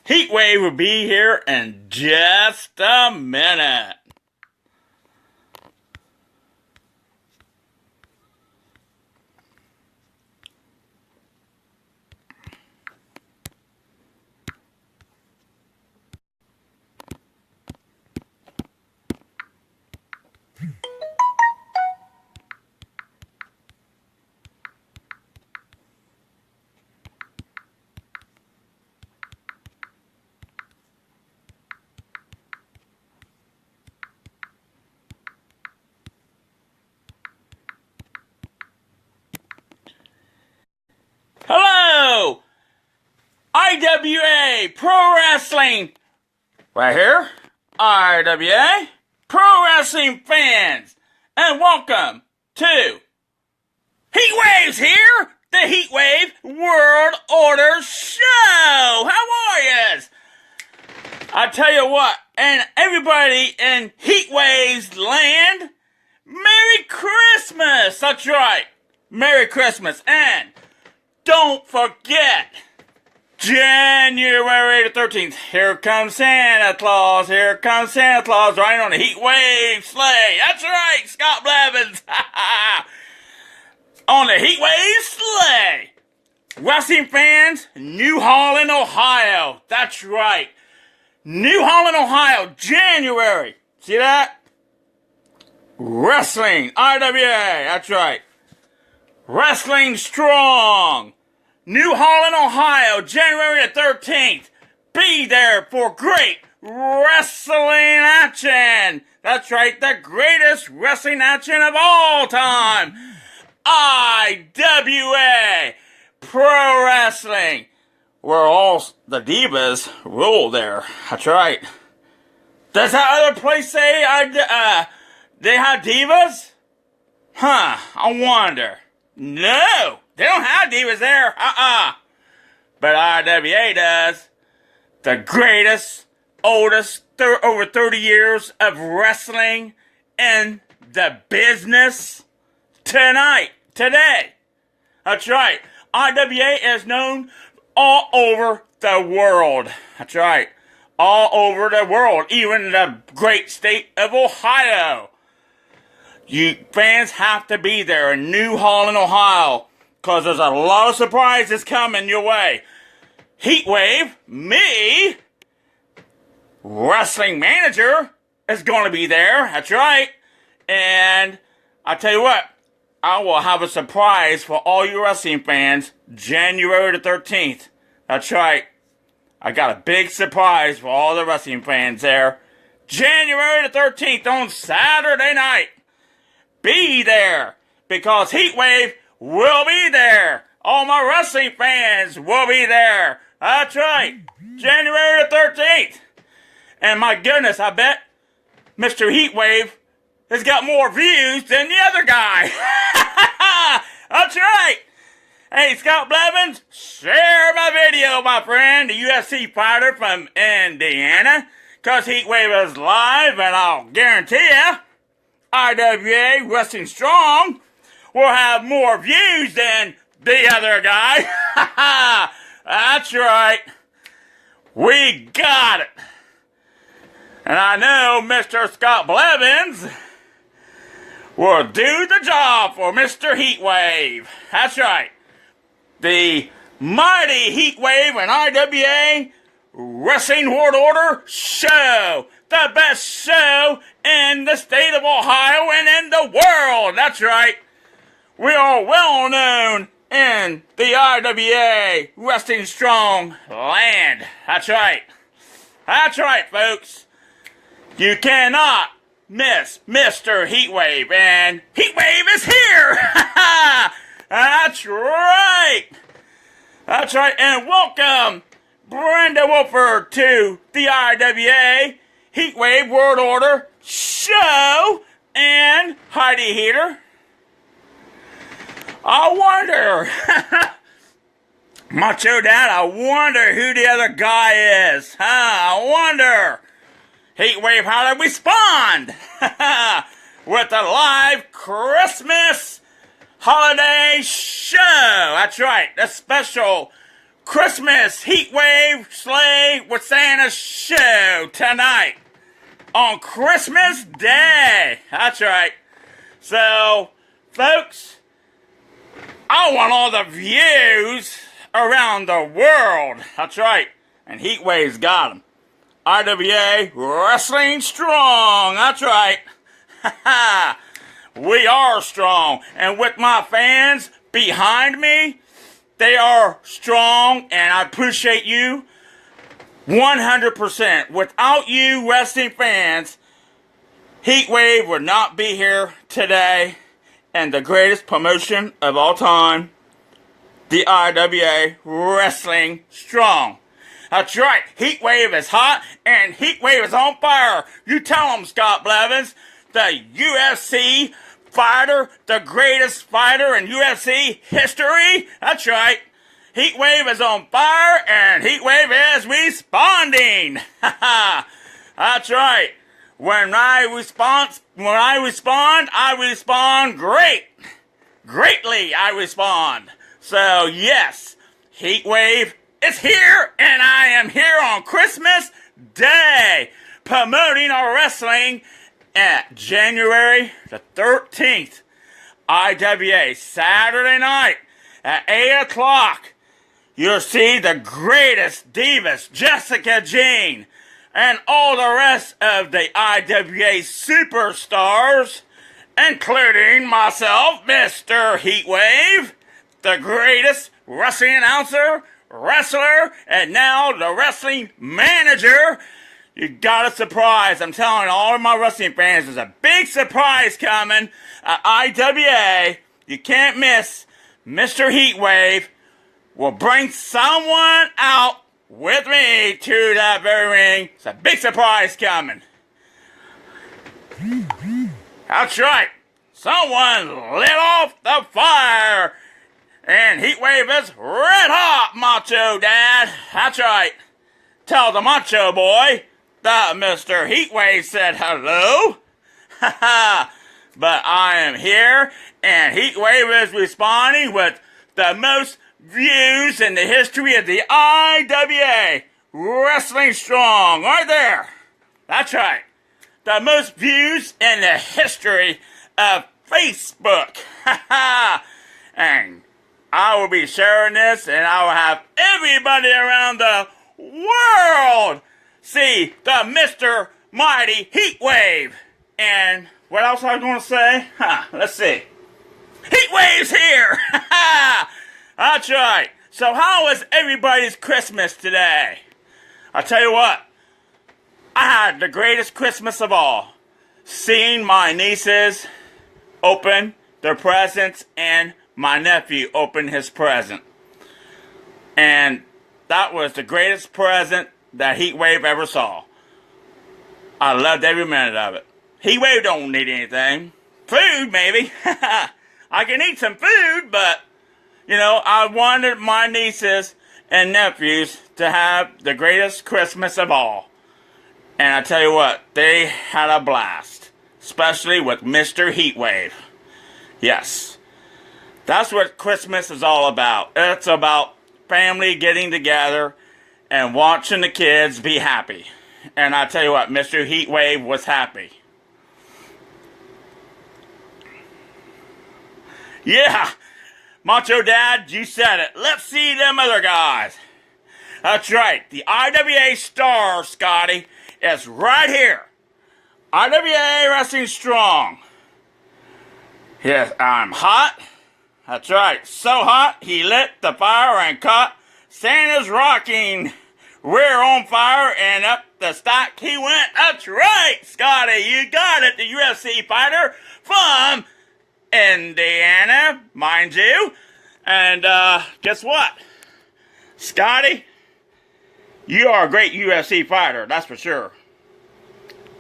Heatwave will be here in just a minute. Hello! IWA Pro Wrestling! Right here, IWA Pro Wrestling fans! And welcome to Heatwave's here! The Heatwave World Order Show! How are yous? I tell you what, and everybody in Heatwave's land, Merry Christmas! That's right, Merry Christmas, and don't forget, January the 13th, here comes Santa Claus, right on the Heatwave sleigh. That's right, Scott Blevins. On the Heatwave sleigh. Wrestling fans, New Holland, Ohio. That's right. New Holland, Ohio, January. See that? Wrestling, IWA, that's right. Wrestling Strong, New Holland, Ohio, January the 13th. Be there for great wrestling action. That's right, the greatest wrestling action of all time. IWA Pro Wrestling, where all the divas rule there. That's right. Does that other place say they have divas? Huh, I wonder. No, they don't have divas there. But IWA does. The greatest, oldest, over 30 years of wrestling in the business today. That's right. IWA is known all over the world. That's right. All over the world, even the great state of Ohio. You fans have to be there in New Holland, Ohio, because there's a lot of surprises coming your way. Heatwave, me, wrestling manager, is going to be there. That's right. And I tell you what, I will have a surprise for all you wrestling fans January the 13th. That's right. I got a big surprise for all the wrestling fans there. January the 13th on Saturday night. Be there, because Heatwave will be there. All my wrestling fans will be there. That's right, January the 13th. And my goodness, I bet Mr. Heatwave has got more views than the other guy. That's right. Hey, Scott Blevins, share my video, my friend, the UFC fighter from Indiana, because Heatwave is live, and I'll guarantee you, IWA Wrestling Strong will have more views than the other guy. That's right. We got it. And I know Mr. Scott Blevins will do the job for Mr. Heatwave. That's right. The mighty Heatwave and IWA Wrestling World Order Show. The best show in the state of Ohio and in the world. That's right. We are well known in the IWA Wrestling Strong land. That's right. That's right, folks. You cannot miss Mr. Heatwave, and Heatwave is here. That's right. That's right, and welcome Brenda Wolford to the IWA Heatwave World Order Show, and Heidi Heeter. I wonder, Macho Dad, I wonder who the other guy is. I wonder. Heatwave, how did we respond? With a live Christmas holiday show. That's right, the special Christmas Heatwave Sleigh with Santa show tonight on Christmas Day. That's right. So, folks, I want all the views around the world. That's right. And Heatwave's got them. IWA Wrestling Strong. That's right. We are strong. And with my fans behind me, they are strong, and I appreciate you 100%. Without you wrestling fans, Heatwave would not be here today. And the greatest promotion of all time, the IWA Wrestling Strong. That's right, Heatwave is hot and Heatwave is on fire. You tell them, Scott Blevins, the UFC fighter, the greatest fighter in UFC history. That's right, Heatwave is on fire and Heatwave is responding. That's right. When I respond, I respond greatly. I respond. So yes, Heatwave is here, and I am here on Christmas Day, promoting our wrestling at January the 13th, IWA, Saturday night at 8 o'clock. You'll see the greatest divas, Jessica Jean, and all the rest of the IWA superstars, including myself, Mr. Heatwave, the greatest wrestling announcer, wrestler, and now the wrestling manager. You got a surprise. I'm telling all of my wrestling fans, there's a big surprise coming at IWA. You can't miss. Mr. Heatwave will bring someone out with me to that very ring. It's a big surprise coming. That's right. Someone lit off the fire. And Heatwave is red hot, Macho Dad. That's right. Tell the Macho Boy that Mr. Heatwave said hello. But I am here, and Heatwave is responding with the most views in the history of the IWA Wrestling Strong. Right there. That's right. The most views in the history of Facebook. And I will be sharing this, and I will have everybody around the world see the Mr. Mighty Heatwave. And what else I was going to say? Let's see. Heatwave's here! That's right. So how was everybody's Christmas today? I'll tell you what. I had the greatest Christmas of all. Seeing my nieces open their presents and my nephew opened his present. And that was the greatest present that Heatwave ever saw. I loved every minute of it. Heatwave don't need anything. Food, maybe. I can eat some food, but, you know, I wanted my nieces and nephews to have the greatest Christmas of all. And I tell you what, they had a blast. Especially with Mr. Heatwave. Yes. That's what Christmas is all about. It's about family getting together and watching the kids be happy. And I tell you what, Mr. Heatwave was happy. Yeah, Macho Dad, you said it. Let's see them other guys. That's right, the IWA star, Scotty, is right here. IWA Wrestling Strong. Yes, I'm hot. That's right, so hot, he lit the fire and caught Santa's rocking rear on fire, and up the stack he went. That's right, Scotty, you got it, the UFC fighter from Indiana, mind you. And guess what? Scotty, you are a great UFC fighter, that's for sure.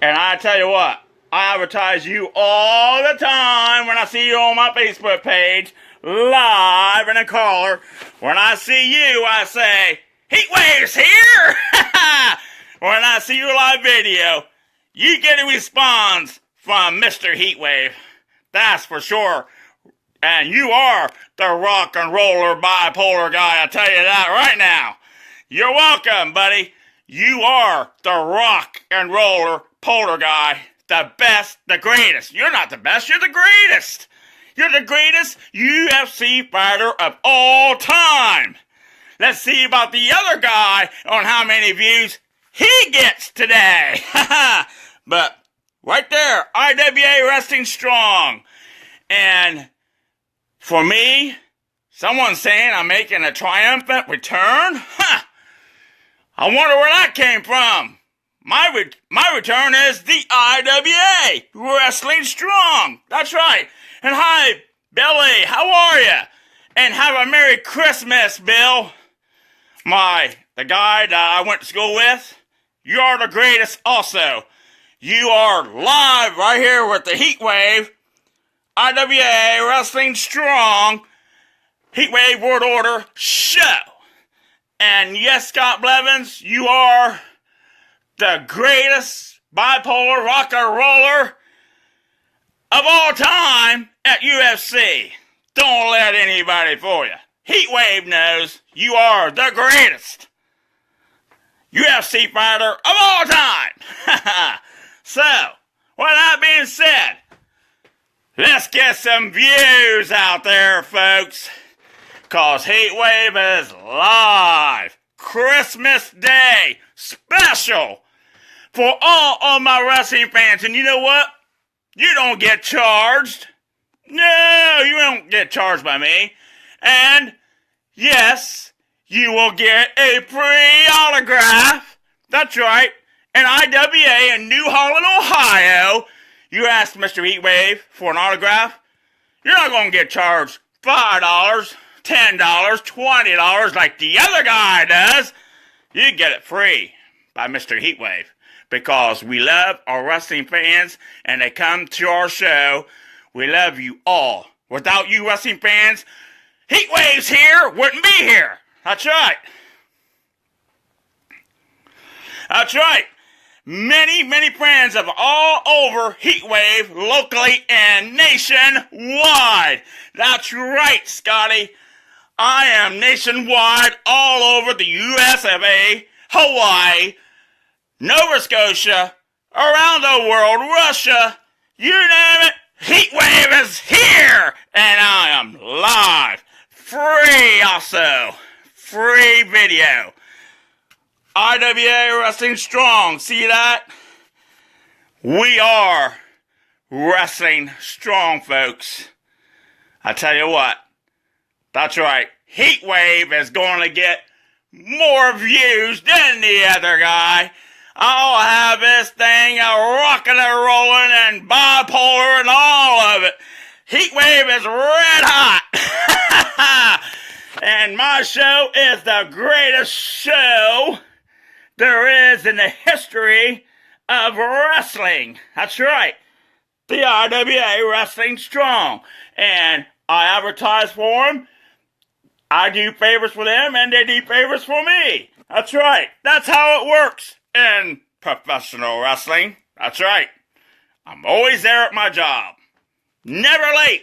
And I tell you what, I advertise you all the time when I see you on my Facebook page, live in a caller. When I see you, I say, Heatwave's here! When I see you live video, you get a response from Mr. Heatwave. That's for sure. And you are the rock and roller bipolar guy, I tell you that right now. You're welcome, buddy. You are the rock and roller polar guy. The best, the greatest. You're not the best, you're the greatest. You're the greatest UFC fighter of all time. Let's see about the other guy on how many views he gets today. But right there, IWA Wrestling Strong. And for me, someone's saying I'm making a triumphant return? I wonder where that came from. My return is the IWA Wrestling Strong. That's right. And hi, Billy, how are you? And have a Merry Christmas, Bill. The guy that I went to school with, you are the greatest also. You are live right here with the Heatwave, IWA Wrestling Strong, Heatwave World Order show. And yes, Scott Blevins, you are the greatest bipolar rock and roller of all time at UFC. Don't let anybody fool you. Heatwave knows you are the greatest UFC fighter of all time. So, with that being said, let's get some views out there, folks. Cause Heatwave is live. Christmas Day special for all of my wrestling fans. And you know what? You don't get charged. No, you don't get charged by me. And yes, you will get a free autograph. That's right. In IWA in New Holland, Ohio. You ask Mr. Heatwave for an autograph. You're not going to get charged $5, $10, $20 like the other guy does. You get it free by Mr. Heatwave. Because we love our wrestling fans and they come to our show. We love you all. Without you wrestling fans, Heatwave's here wouldn't be here. That's right. That's right. Many, many friends of all over Heatwave, locally and nationwide. That's right, Scotty. I am nationwide, all over the US of A, Hawaii, Nova Scotia, around the world, Russia, you name it, Heatwave is here, and I am live, free also, free video, IWA Wrestling Strong, see that? We are wrestling strong, folks. I tell you what, that's right, Heatwave is going to get more views than the other guy. I'll have this thing rocking and rolling and bipolar and all of it. Heatwave is red hot. And my show is the greatest show there is in the history of wrestling. That's right. The IWA Wrestling Strong. And I advertise for them. I do favors for them and they do favors for me. That's right. That's how it works in professional wrestling. That's right. I'm always there at my job. Never late.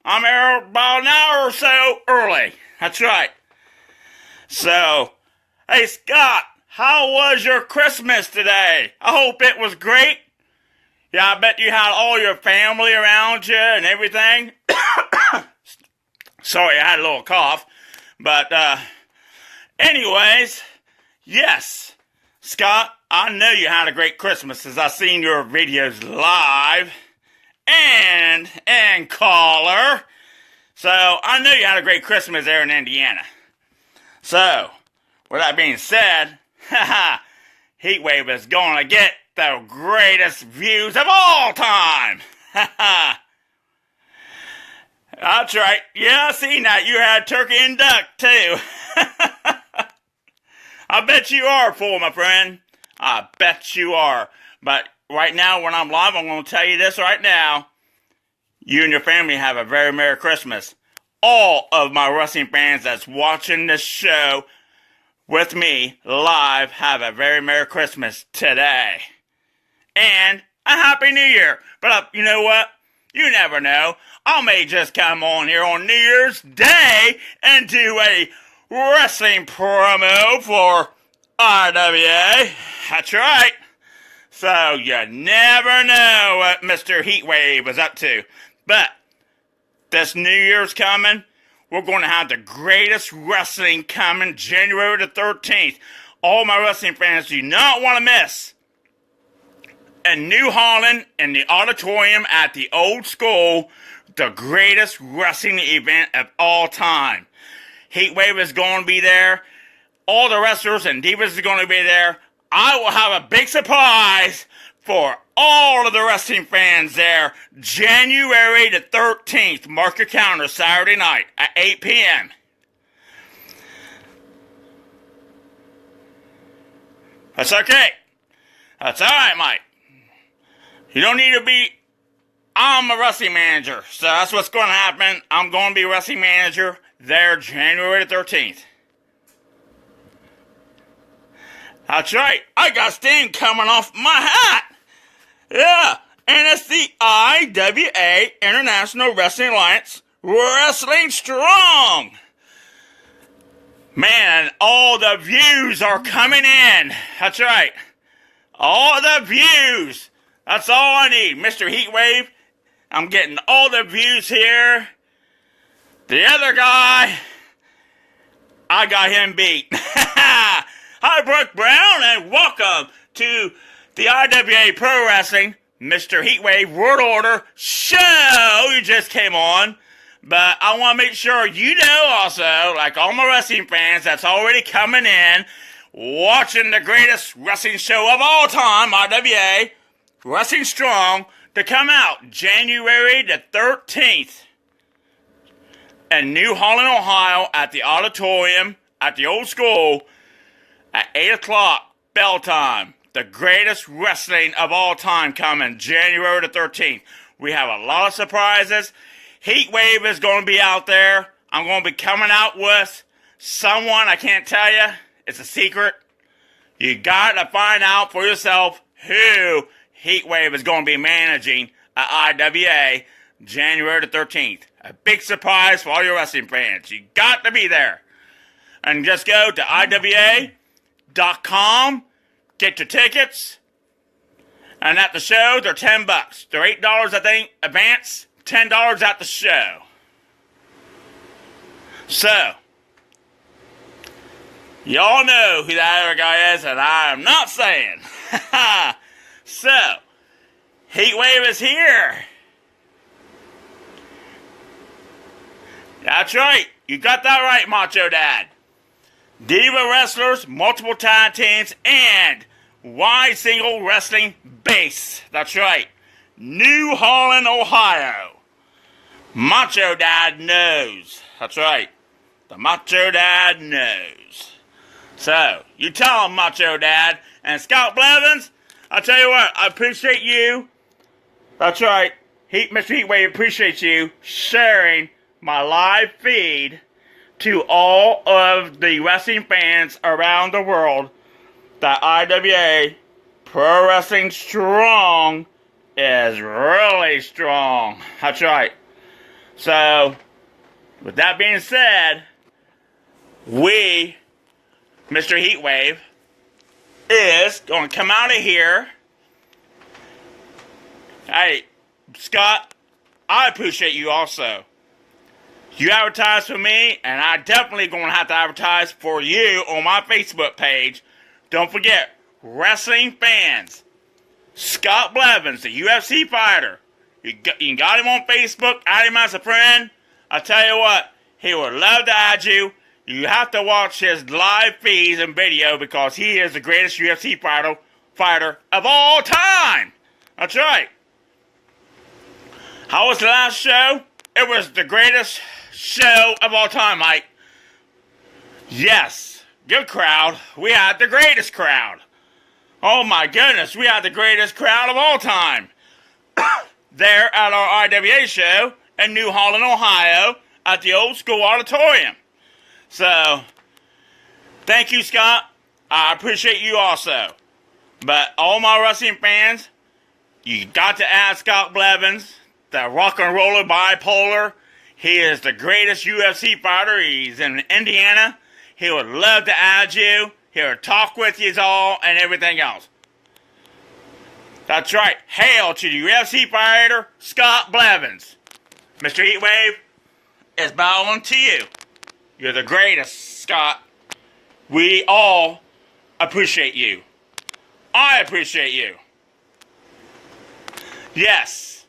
I'm there about an hour or so early. That's right. So, hey Scott, how was your Christmas today? I hope it was great. Yeah, I bet you had all your family around you and everything. Sorry, I had a little cough. But, anyways, yes, Scott, I know you had a great Christmas as I seen your videos live and caller. So, I know you had a great Christmas there in Indiana. So, with that being said, Heatwave is going to get the greatest views of all time. That's right. Yeah, I seen that. You had turkey and duck, too. I bet you are, fool, my friend. I bet you are. But right now, when I'm live, I'm going to tell you this right now. You and your family have a very Merry Christmas. All of my wrestling fans that's watching this show with me live have a very Merry Christmas today. And a Happy New Year. But you know what? You never know. I may just come on here on New Year's Day and do a wrestling promo for IWA. That's right. So you never know what Mr. Heatwave is up to. But this New Year's coming, we're going to have the greatest wrestling coming January the 13th. All my wrestling fans do not want to miss. In New Holland, in the auditorium at the old school, the greatest wrestling event of all time. Heatwave is going to be there. All the wrestlers and divas are going to be there. I will have a big surprise for all of the wrestling fans there. January the 13th. Mark your calendar, Saturday night at 8 p.m. That's okay. That's all right, Mike. You don't need to be... I'm a wrestling manager, so that's what's going to happen. I'm going to be a wrestling manager there January the 13th. That's right. I got steam coming off my hat. Yeah, and it's the IWA, International Wrestling Alliance, Wrestling Strong. Man, all the views are coming in. That's right. All the views. That's all I need. Mr. Heatwave, I'm getting all the views here. The other guy, I got him beat. Hi, Brooke Brown, and welcome to the IWA Pro Wrestling Mr. Heatwave World Order show. You just came on. But I want to make sure you know also, like all my wrestling fans that's already coming in, watching the greatest wrestling show of all time, IWA, Wrestling Strong, to come out January the 13th in New Holland, Ohio, at the auditorium, at the old school, at 8 o'clock, bell time. The greatest wrestling of all time coming January the 13th. We have a lot of surprises. Heatwave is going to be out there. I'm going to be coming out with someone, I can't tell you. It's a secret. You got to find out for yourself who Heatwave is going to be managing at IWA January the 13th. A big surprise for all your wrestling fans. You got to be there. And just go to IWA.com, get your tickets. And at the show, they're $10. They're $8, I think, advance. $10 at the show. So, y'all know who that other guy is, and I'm not saying. So, Heatwave is here. That's right. You got that right, Macho Dad. Diva wrestlers, multiple tag teams, and wide single wrestling base. That's right. New Holland, Ohio. Macho Dad knows. That's right. The Macho Dad knows. So, you tell him, Macho Dad. And Scott Blevins, I'll tell you what, I appreciate you. That's right. Mr. Heatwave appreciates you sharing my live feed to all of the wrestling fans around the world that IWA Pro Wrestling Strong is really strong. That's right. So, with that being said, Mr. Heatwave, is going to come out of here. Hey, Scott, I appreciate you also. You advertise for me, and I definitely going to have to advertise for you on my Facebook page. Don't forget, wrestling fans, Scott Blevins, the UFC fighter. You got him on Facebook, add him as a friend. I tell you what, he would love to add you. You have to watch his live feeds and video because he is the greatest UFC fighter of all time. That's right. How was the last show? It was the greatest show of all time, Mike. Yes, good crowd. We had the greatest crowd. Oh my goodness, we had the greatest crowd of all time. There at our IWA show in New Holland, Ohio, at the old school auditorium. So, thank you, Scott. I appreciate you also. But all my wrestling fans, you got to add Scott Blevins the rock and roller bipolar. He is the greatest UFC fighter. He's in Indiana. He would love to add you. He would talk with you all and everything else. That's right. Hail to the UFC fighter, Scott Blevins. Mr. Heatwave is bowing to you. You're the greatest, Scott. We all appreciate you. I appreciate you. Yes.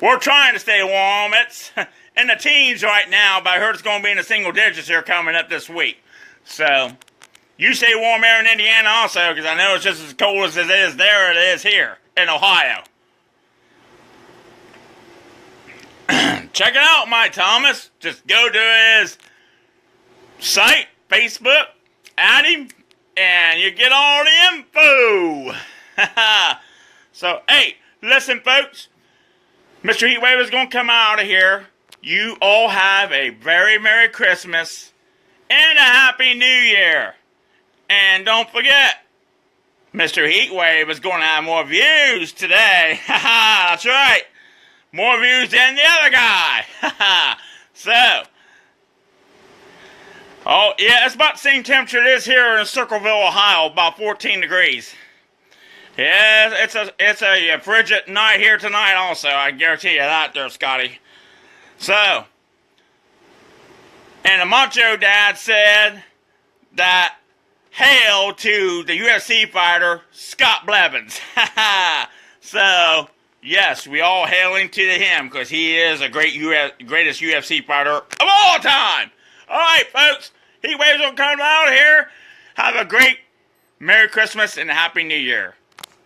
We're trying to stay warm. It's in the teens right now, but I heard it's going to be in the single digits here coming up this week. So, you stay warm here in Indiana also, because I know it's just as cold as it is there, it is here in Ohio. Check it out, Mike Thomas. Just go to his site, Facebook, add him, and you get all the info. So, hey, listen, folks. Mr. Heatwave is going to come out of here. You all have a very Merry Christmas and a Happy New Year. And don't forget, Mr. Heatwave is going to have more views today. That's right. More views than the other guy. So, oh, yeah, it's about the same temperature it is here in Circleville, Ohio, about 14 degrees. Yeah, it's a frigid night here tonight also, I guarantee you that there, Scotty. So, and the Macho Dad said that hail to the UFC fighter, Scott Blevins. So, yes, we all hailing to him because he is a greatest UFC fighter of all time. All right, folks, Heatwave's going to come out of here. Have a great Merry Christmas and a Happy New Year.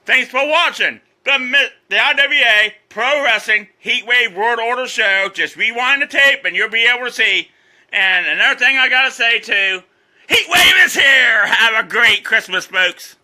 Thanks for watching the IWA Pro Wrestling Heatwave World Order Show. Just rewind the tape and you'll be able to see. And another thing I got to say too, Heatwave is here. Have a great Christmas, folks.